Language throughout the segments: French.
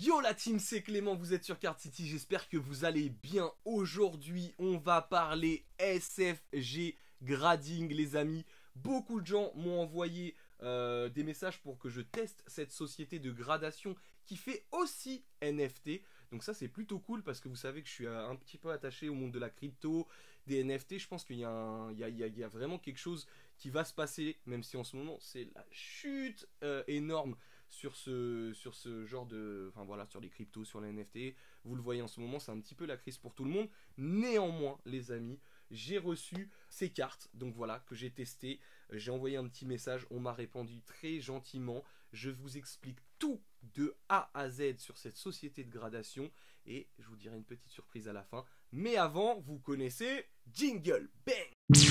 Yo la team, c'est Clément, vous êtes sur Card City, j'espère que vous allez bien. Aujourd'hui, on va parler SFG Grading les amis. Beaucoup de gens m'ont envoyé des messages pour que je teste cette société de gradation qui fait aussi NFT. Donc ça c'est plutôt cool parce que vous savez que je suis un petit peu attaché au monde de la crypto, des NFT. Je pense qu'il y a vraiment quelque chose qui va se passer, même si en ce moment c'est la chute énorme sur ce genre de... Enfin voilà, sur les cryptos, sur les NFT. Vous le voyez en ce moment, c'est un petit peu la crise pour tout le monde. Néanmoins, les amis, j'ai reçu ces cartes, donc voilà, que j'ai testé. J'ai envoyé un petit message, on m'a répondu très gentiment. Je vous explique tout de A à Z sur cette société de gradation. Et je vous dirai une petite surprise à la fin. Mais avant, vous connaissez Jingle Bang!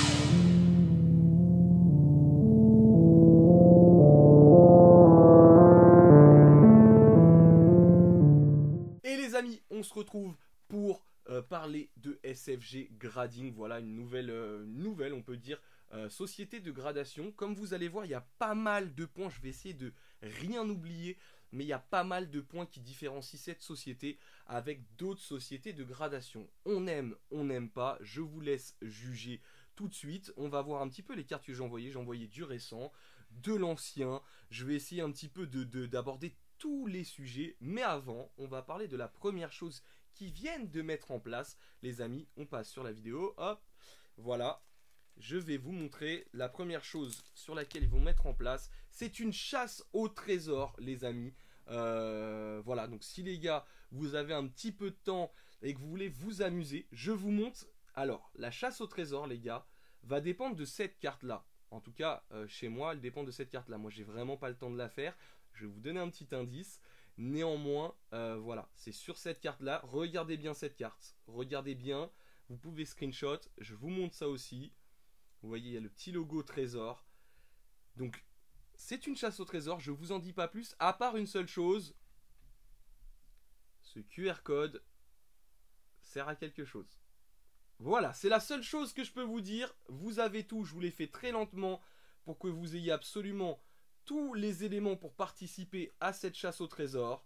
On se retrouve pour parler de SFG Grading. Voilà une nouvelle on peut dire, société de gradation. Comme vous allez voir, il y a pas mal de points. Je vais essayer de rien oublier, mais il y a pas mal de points qui différencient cette société avec d'autres sociétés de gradation. On aime, on n'aime pas. Je vous laisse juger tout de suite. On va voir un petit peu les cartes que j'ai envoyées. J'ai envoyé du récent, de l'ancien. Je vais essayer un petit peu d'aborder tous les sujets, mais avant, on va parler de la première chose qu'ils viennent de mettre en place. Les amis, on passe sur la vidéo, hop, voilà. Je vais vous montrer la première chose sur laquelle ils vont mettre en place. C'est une chasse au trésor, les amis. Voilà, donc si les gars, vous avez un petit peu de temps et que vous voulez vous amuser, je vous montre. Alors, la chasse au trésor, les gars, va dépendre de cette carte-là. En tout cas, chez moi, elle dépend de cette carte-là. Moi, j'ai vraiment pas le temps de la faire. Je vais vous donner un petit indice. Néanmoins, voilà, c'est sur cette carte-là. Regardez bien cette carte. Regardez bien. Vous pouvez screenshot. Je vous montre ça aussi. Vous voyez, il y a le petit logo trésor. Donc, c'est une chasse au trésor. Je vous en dis pas plus. À part une seule chose. Ce QR code sert à quelque chose. Voilà, c'est la seule chose que je peux vous dire. Vous avez tout. Je vous l'ai fait très lentement pour que vous ayez absolument tous les éléments pour participer à cette chasse au trésor,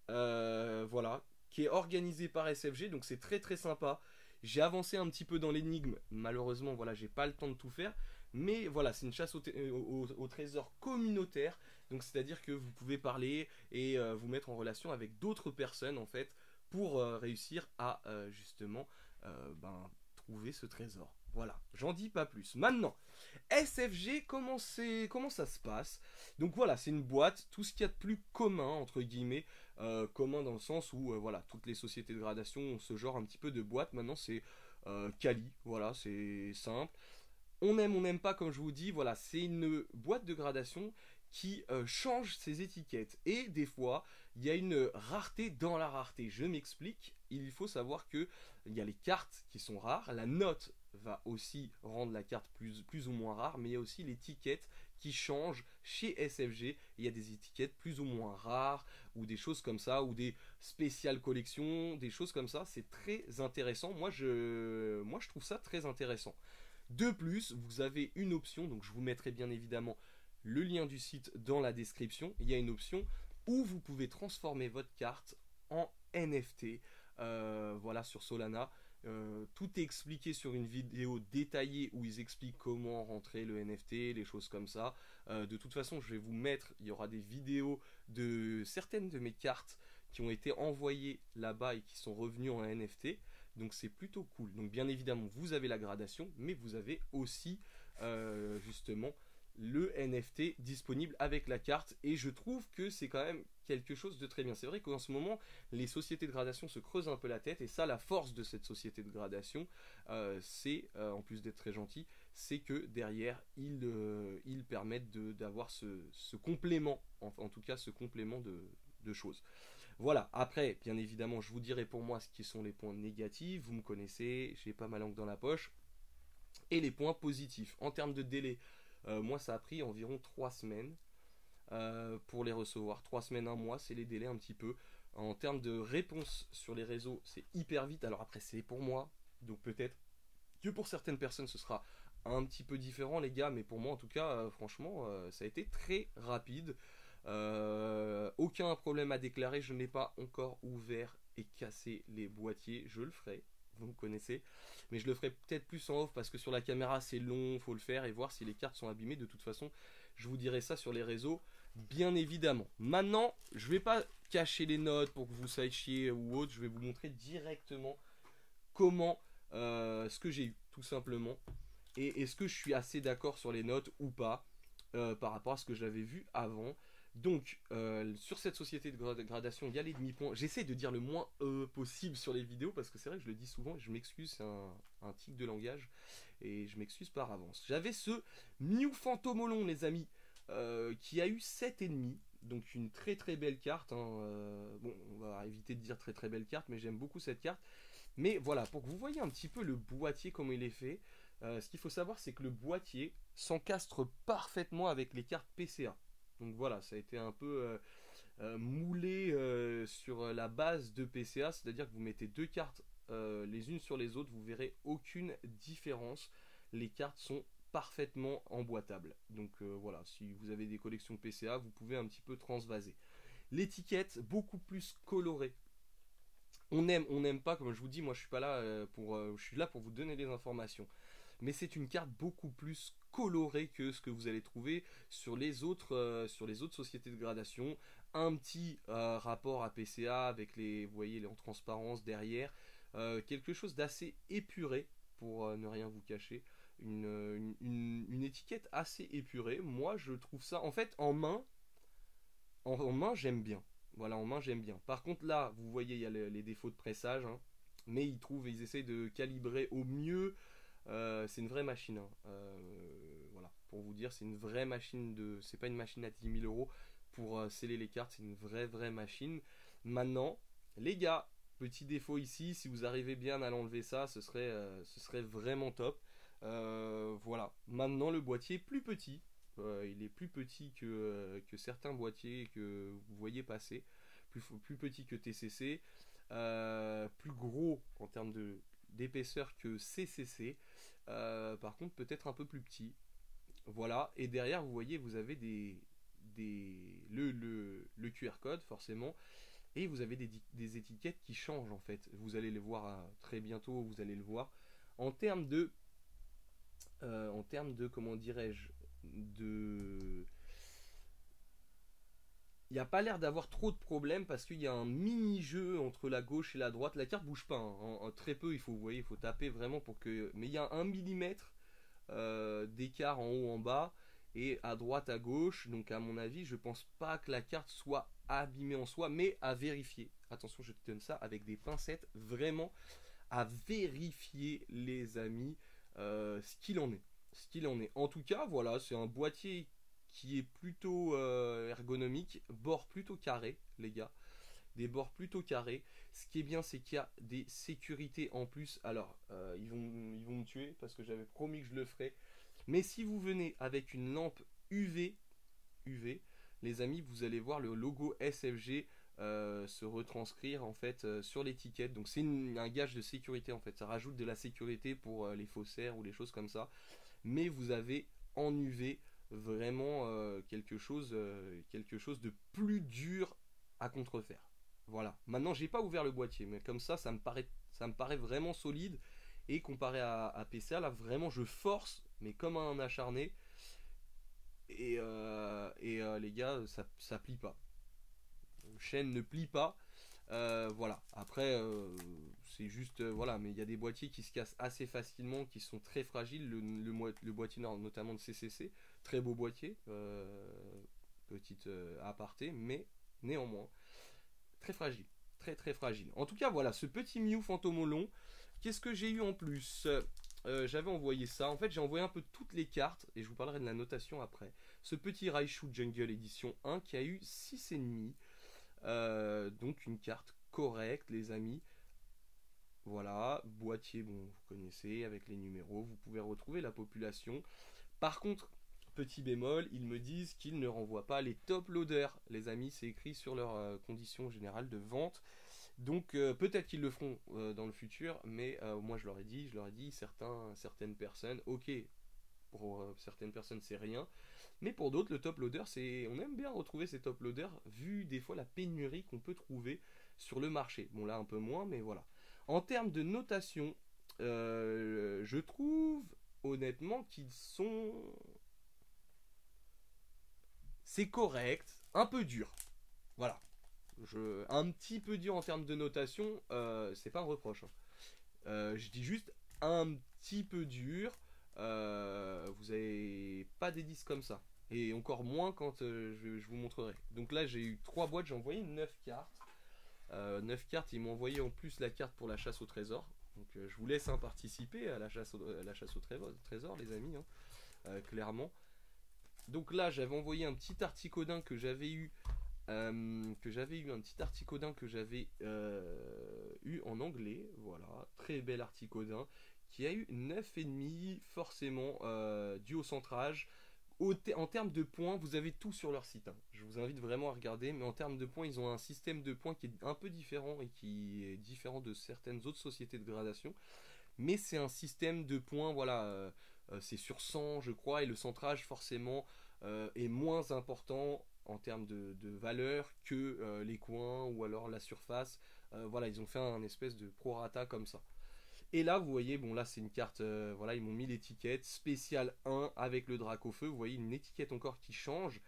voilà, qui est organisée par SFG, donc c'est très très sympa. J'ai avancé un petit peu dans l'énigme, malheureusement, voilà, j'ai pas le temps de tout faire, mais voilà, c'est une chasse au trésor communautaire, donc c'est-à-dire que vous pouvez parler et vous mettre en relation avec d'autres personnes, en fait, pour réussir à, justement, trouver ce trésor. Voilà, j'en dis pas plus. Maintenant, SFG, comment ça se passe? Donc voilà, c'est une boîte, tout ce qu'il y a de plus commun, entre guillemets, commun dans le sens où, voilà, toutes les sociétés de gradation ont ce genre un petit peu de boîte. Maintenant, c'est quali, voilà, c'est simple. On aime, on n'aime pas, comme je vous dis, voilà, c'est une boîte de gradation qui change ses étiquettes. Et des fois, il y a une rareté dans la rareté. Je m'explique, il faut savoir que il y a les cartes qui sont rares, la note va aussi rendre la carte plus ou moins rare, mais il y a aussi l'étiquette qui change chez SFG. Il y a des étiquettes plus ou moins rares, ou des choses comme ça, ou des spéciales collections, des choses comme ça. C'est très intéressant. Moi, je trouve ça très intéressant. De plus, vous avez une option, donc je vous mettrai bien évidemment le lien du site dans la description. Il y a une option où vous pouvez transformer votre carte en NFT. Voilà, sur Solana. Tout est expliqué sur une vidéo détaillée où ils expliquent comment rentrer le NFT, les choses comme ça. De toute façon, je vais vous mettre, il y aura des vidéos de certaines de mes cartes qui ont été envoyées là-bas et qui sont revenues en NFT. Donc c'est plutôt cool. Donc bien évidemment, vous avez la gradation, mais vous avez aussi justement le NFT disponible avec la carte. Et je trouve que c'est quand même quelque chose de très bien. C'est vrai qu'en ce moment, les sociétés de gradation se creusent un peu la tête. Et ça, la force de cette société de gradation, c'est, en plus d'être très gentil, c'est que derrière, ils permettent d'avoir ce complément, en tout cas ce complément de choses. Voilà, après, bien évidemment, je vous dirai pour moi ce qui sont les points négatifs. Vous me connaissez, j'ai pas ma langue dans la poche. Et les points positifs. En termes de délai, moi ça a pris environ 3 semaines pour les recevoir. 3 semaines, 1 mois, c'est les délais un petit peu. En termes de réponse sur les réseaux, c'est hyper vite. Alors après, c'est pour moi, donc peut-être que pour certaines personnes ce sera un petit peu différent les gars, mais pour moi en tout cas, franchement, ça a été très rapide. Aucun problème à déclarer, je n'ai pas encore ouvert et cassé les boîtiers, je le ferai, vous me connaissez, mais je le ferai peut-être plus en off parce que sur la caméra c'est long, faut le faire et voir si les cartes sont abîmées. De toute façon, je vous dirai ça sur les réseaux, bien évidemment. Maintenant, je vais pas cacher les notes pour que vous sachiez ou autre, je vais vous montrer directement comment, ce que j'ai eu, tout simplement. Et est-ce que je suis assez d'accord sur les notes ou pas par rapport à ce que j'avais vu avant. Donc, sur cette société de gradation, il y a les demi-points. J'essaie de dire le moins possible sur les vidéos parce que c'est vrai que je le dis souvent et je m'excuse, c'est un tic de langage et je m'excuse par avance. J'avais ce Mew Fantomolon, les amis, qui a eu 7,5. Donc une très très belle carte. Hein. Bon, on va éviter de dire très très belle carte, mais j'aime beaucoup cette carte. Mais voilà, pour que vous voyez un petit peu le boîtier, comment il est fait, ce qu'il faut savoir, c'est que le boîtier s'encastre parfaitement avec les cartes PCA. Donc voilà, ça a été un peu moulé sur la base de PCA, c'est-à-dire que vous mettez deux cartes les unes sur les autres, vous verrez aucune différence. Les cartes sont parfaitement emboîtables. Donc voilà, si vous avez des collections PCA, vous pouvez un petit peu transvaser. L'étiquette, beaucoup plus colorée. On n'aime pas, comme je vous dis, moi je suis pas là je suis là pour vous donner des informations. Mais c'est une carte beaucoup plus colorée que ce que vous allez trouver sur les autres sociétés de gradation. Un petit rapport à PCA avec les, vous voyez, les en transparence derrière. Quelque chose d'assez épuré pour ne rien vous cacher. Une étiquette assez épurée. Moi je trouve ça, en fait, en main j'aime bien. Voilà, en main j'aime bien. Par contre là, vous voyez, il y a les défauts de pressage, hein, mais ils essayent de calibrer au mieux. C'est une vraie machine, hein. Voilà, pour vous dire, c'est une vraie machine c'est pas une machine à 10 000 € pour sceller les cartes, c'est une vraie machine. Maintenant, les gars, petit défaut ici, si vous arrivez bien à l'enlever ça, ce serait vraiment top. Voilà. Maintenant, le boîtier est plus petit. Il est plus petit que certains boîtiers que vous voyez passer. Plus petit que TCC. Plus gros en termes d'épaisseur que CCC. Par contre, peut-être un peu plus petit. Voilà. Et derrière, vous voyez, vous avez le QR code, forcément. Et vous avez des étiquettes qui changent, en fait. Vous allez les voir très bientôt, vous allez le voir. En termes de comment dirais-je, de il n'y a pas l'air d'avoir trop de problèmes parce qu'il y a un mini-jeu entre la gauche et la droite. La carte bouge pas, hein. Très peu, vous voyez, il faut taper vraiment pour que. Mais il y a 1 mm d'écart en haut en bas et à droite à gauche. Donc à mon avis, je pense pas que la carte soit abîmée en soi, mais à vérifier. Attention, je te donne ça avec des pincettes, vraiment à vérifier, les amis, ce qu'il en est. Ce qu'il en est. En tout cas, voilà, c'est un boîtier qui est plutôt ergonomique, bord plutôt carré, les gars. Des bords plutôt carrés. Ce qui est bien, c'est qu'il y a des sécurités en plus. Alors, ils vont me tuer parce que j'avais promis que je le ferais. Mais si vous venez avec une lampe UV, les amis, vous allez voir le logo SFG se retranscrire en fait sur l'étiquette. Donc c'est un gage de sécurité en fait. Ça rajoute de la sécurité pour les faussaires ou les choses comme ça. Mais vous avez en UV vraiment quelque chose de plus dur à contrefaire. Voilà. Maintenant, j'ai pas ouvert le boîtier, mais comme ça me paraît vraiment solide. Et comparé à PCA, là vraiment je force, mais comme un acharné. Les gars, ça plie pas. La chaîne ne plie pas. Voilà. Après, c'est juste voilà, mais il y a des boîtiers qui se cassent assez facilement, qui sont très fragiles. Le boîtier notamment de CCC, très beau boîtier, petite aparté, mais néanmoins très fragile, très fragile. En tout cas, voilà, ce petit Mew Fantomolon. Qu'est-ce que j'ai eu en plus? J'avais envoyé ça. En fait, j'ai envoyé un peu toutes les cartes et je vous parlerai de la notation après. Ce petit Raichu Jungle édition 1 qui a eu 6,5. Donc une carte correcte, les amis. Voilà, boîtier, bon, vous connaissez, avec les numéros, vous pouvez retrouver la population. Par contre, petit bémol, ils me disent qu'ils ne renvoient pas les top loaders. Les amis, c'est écrit sur leurs conditions générales de vente. Donc peut-être qu'ils le feront dans le futur, mais moi je leur ai dit, certaines personnes, ok, pour certaines personnes c'est rien, Mais pour d'autres, le top loader, c'est, on aime bien retrouver ces top loaders, vu des fois la pénurie qu'on peut trouver sur le marché. Bon là un peu moins, mais voilà. En termes de notation, je trouve honnêtement qu'ils sont... C'est correct, un peu dur. Voilà. Un petit peu dur en termes de notation, c'est pas un reproche, hein. Je dis juste un petit peu dur. Vous avez pas des disques comme ça. Et encore moins quand je vous montrerai. Donc là, j'ai eu 3 boîtes, j'ai envoyé 9 cartes. 9 cartes, ils m'ont envoyé en plus la carte pour la chasse au trésor. Donc je vous laisse participer à la chasse au trésor, les amis, hein, clairement. Donc là, j'avais envoyé un petit articodin que j'avais eu un petit articodin que j'avais eu en anglais, voilà, très bel articodin, qui a eu 9,5, forcément, dû au centrage. En termes de points, vous avez tout sur leur site, hein. Je vous invite vraiment à regarder, mais en termes de points, ils ont un système de points qui est un peu différent et qui est différent de certaines autres sociétés de gradation. Mais c'est un système de points, voilà, c'est sur 100, je crois, et le centrage, forcément, est moins important en termes de valeur que les coins ou alors la surface. Voilà, ils ont fait un espèce de prorata comme ça. Et là, vous voyez, bon, là, c'est une carte, voilà, ils m'ont mis l'étiquette spéciale 1 avec le drac au feu. Vous voyez, une étiquette encore qui change.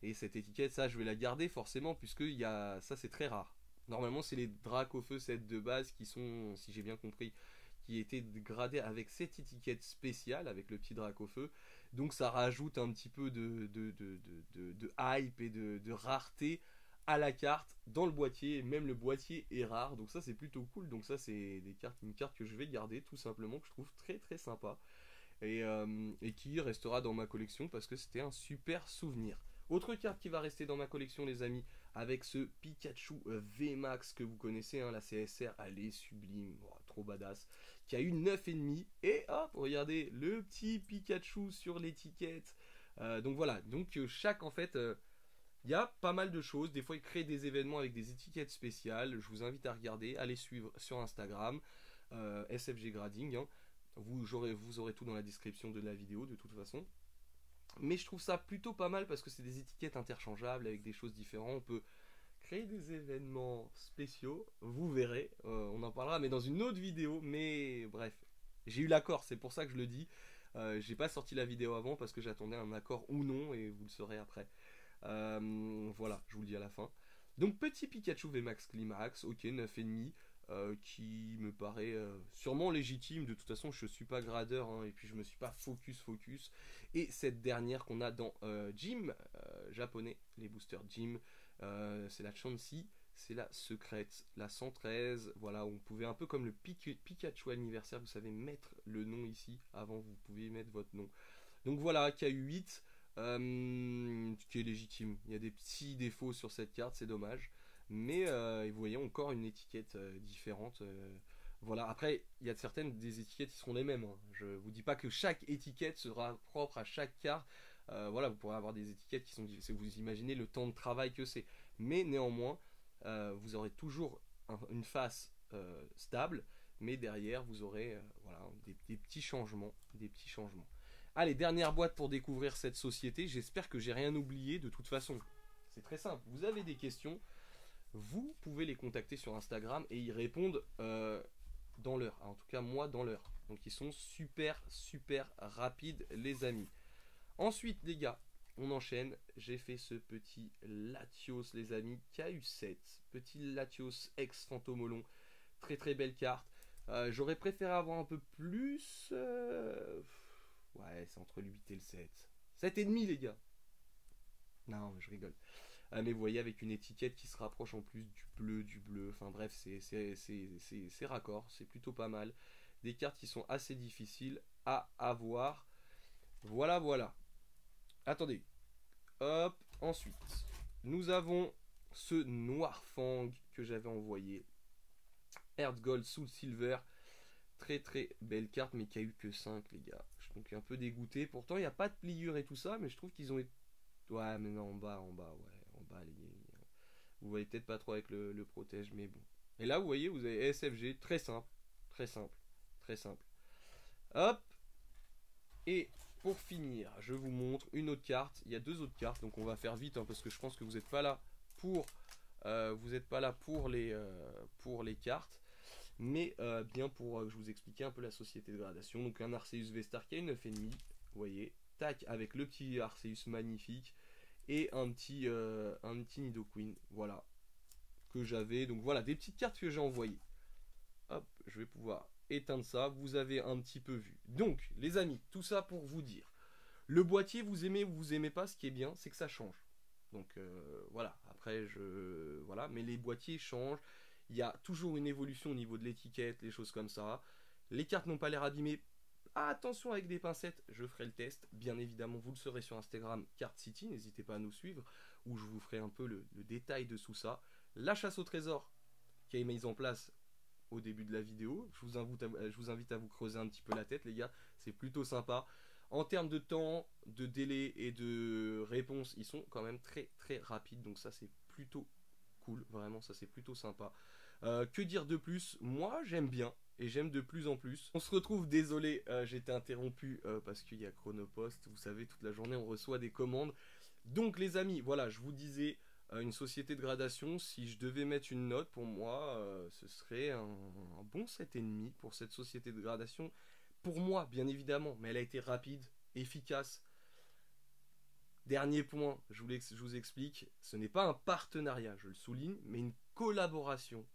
Et cette étiquette, ça, je vais la garder forcément, puisque ça, c'est très rare. Normalement, c'est les dracs au feu set de base qui sont, si j'ai bien compris, qui étaient gradés avec cette étiquette spéciale, avec le petit drac au feu. Donc ça rajoute un petit peu de hype et de rareté à la carte dans le boîtier. Même le boîtier est rare, donc ça c'est plutôt cool. Donc ça c'est une carte que je vais garder tout simplement, que je trouve très très sympa. Et qui restera dans ma collection parce que c'était un super souvenir. Autre carte qui va rester dans ma collection, les amis, avec ce Pikachu VMAX que vous connaissez, hein, la CSR, elle est sublime, oh, trop badass, qui a eu 9,5. Et hop, regardez le petit Pikachu sur l'étiquette. Donc voilà, donc chaque en fait, il y a pas mal de choses. Des fois, ils créent des événements avec des étiquettes spéciales. Je vous invite à regarder, à les suivre sur Instagram, SFG Grading, hein. Vous aurez tout dans la description de la vidéo de toute façon. Mais je trouve ça plutôt pas mal parce que c'est des étiquettes interchangeables avec des choses différentes. On peut créer des événements spéciaux, vous verrez, on en parlera mais dans une autre vidéo. Mais bref, j'ai eu l'accord, c'est pour ça que je le dis. J'ai pas sorti la vidéo avant parce que j'attendais un accord ou non et vous le saurez après. Voilà, je vous le dis à la fin. Donc petit Pikachu VMAX Climax, ok, 9,5. Qui me paraît sûrement légitime. De toute façon, je suis pas gradeur, hein, et puis je me suis pas focus. Et cette dernière qu'on a dans Gym japonais, les boosters Gym, c'est la Chansey, c'est la secrète, la 113. Voilà, on pouvait un peu comme le Pikachu anniversaire, vous savez mettre le nom ici. Avant, vous pouviez mettre votre nom. Donc voilà, KU8. Qui est légitime. Il y a des petits défauts sur cette carte, c'est dommage. Mais vous voyez encore une étiquette différente. Voilà. Après, il y a certaines des étiquettes qui seront les mêmes, hein. Je vous dis pas que chaque étiquette sera propre à chaque carte. Voilà, vous pourrez avoir des étiquettes qui sont. Vous imaginez le temps de travail que c'est. Mais néanmoins, vous aurez toujours une face stable, mais derrière vous aurez voilà, des petits changements, Allez, dernière boîte pour découvrir cette société. J'espère que j'ai rien oublié. De toute façon, c'est très simple. Vous avez des questions, vous pouvez les contacter sur Instagram et ils répondent dans l'heure. En tout cas, moi, dans l'heure. Donc, ils sont super rapides, les amis. Ensuite, les gars, on enchaîne. J'ai fait ce petit Latios, les amis, KU7. Petit Latios ex Fantomolon. Très belle carte. J'aurais préféré avoir un peu plus. Ouais, c'est entre le 8 et le 7. 7,5 les gars. Non, je rigole. Mais vous voyez, avec une étiquette qui se rapproche en plus du bleu. Enfin bref, c'est raccord, c'est plutôt pas mal. Des cartes qui sont assez difficiles à avoir. Voilà. Attendez. Hop, ensuite. Nous avons ce Noir Fang que j'avais envoyé. Earth Gold Soul Silver. Très belle carte, mais qui a eu que 5, les gars. Je suis donc un peu dégoûté. Pourtant, il n'y a pas de pliure et tout ça, mais je trouve qu'ils ont été. Ouais, mais non, en bas, ouais. En bas, les gars. Vous voyez peut-être pas trop avec le protège, mais bon. Et là, vous voyez, vous avez SFG, très simple. Hop. Et pour finir, je vous montre une autre carte. Il y a deux autres cartes, donc on va faire vite hein, parce que je pense que vous n'êtes pas là pour, pour les cartes, mais bien pour que je vous explique un peu la société de gradation. Donc un Arceus Vestar qui a une 9,5, vous voyez, tac, avec le petit Arceus magnifique et un petit Nidoqueen, voilà, que j'avais. Donc voilà, des petites cartes que j'ai envoyées. Hop, je vais pouvoir éteindre ça, vous avez un petit peu vu. Donc, les amis, tout ça pour vous dire. Le boîtier, vous aimez ou vous aimez pas, ce qui est bien, c'est que ça change. Donc voilà, après voilà, mais les boîtiers changent. Il y a toujours une évolution au niveau de l'étiquette, les choses comme ça. Les cartes n'ont pas l'air abîmées. Attention avec des pincettes, je ferai le test. Bien évidemment, vous le saurez sur Instagram, Card City, n'hésitez pas à nous suivre, où je vous ferai un peu le détail de tout ça. La chasse au trésor qui est mise en place au début de la vidéo. Je vous invite à vous creuser un petit peu la tête, les gars. C'est plutôt sympa. En termes de temps, de délai et de réponse, ils sont quand même très très rapides. Donc ça, c'est plutôt cool. Vraiment, ça, c'est plutôt sympa. Que dire de plus? Moi, j'aime bien. Et j'aime de plus en plus. On se retrouve, désolé, j'étais interrompu parce qu'il y a Chronopost. Vous savez, toute la journée, on reçoit des commandes. Donc, les amis, voilà, je vous disais, une société de gradation, si je devais mettre une note, pour moi, ce serait un bon 7,5 pour cette société de gradation. Pour moi, bien évidemment, mais elle a été rapide, efficace. Dernier point, je vous explique, ce n'est pas un partenariat, je le souligne, mais une collaboration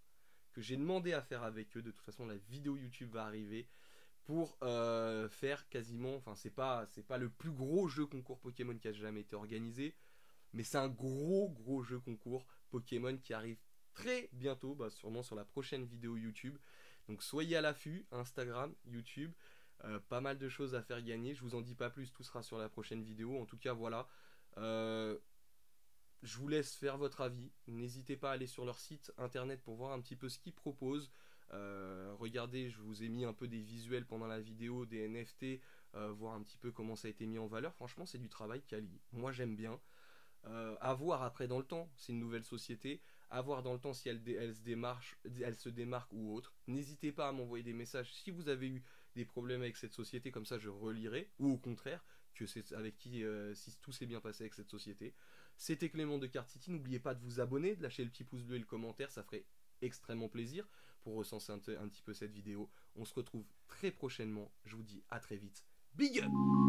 que j'ai demandé à faire avec eux. De toute façon, la vidéo YouTube va arriver pour faire quasiment, enfin c'est pas le plus gros jeu concours Pokémon qui a jamais été organisé, mais c'est un gros jeu concours Pokémon qui arrive très bientôt, bah, sûrement sur la prochaine vidéo YouTube. Donc soyez à l'affût, Instagram, YouTube, pas mal de choses à faire gagner. Je vous en dis pas plus, tout sera sur la prochaine vidéo. En tout cas, voilà. Je vous laisse faire votre avis. N'hésitez pas à aller sur leur site internet pour voir un petit peu ce qu'ils proposent. Regardez, je vous ai mis un peu des visuels pendant la vidéo, des NFT, voir un petit peu comment ça a été mis en valeur. Franchement, c'est du travail quali. Moi, j'aime bien. À voir après dans le temps, c'est une nouvelle société. À voir dans le temps si elle se démarque ou autre. N'hésitez pas à m'envoyer des messages si vous avez eu des problèmes avec cette société, comme ça je relirai. Ou au contraire, que c'est avec qui, si tout s'est bien passé avec cette société. C'était Clément de Card City. N'oubliez pas de vous abonner, de lâcher le petit pouce bleu et le commentaire, ça ferait extrêmement plaisir pour recenser un petit peu cette vidéo. On se retrouve très prochainement. Je vous dis à très vite. Big up!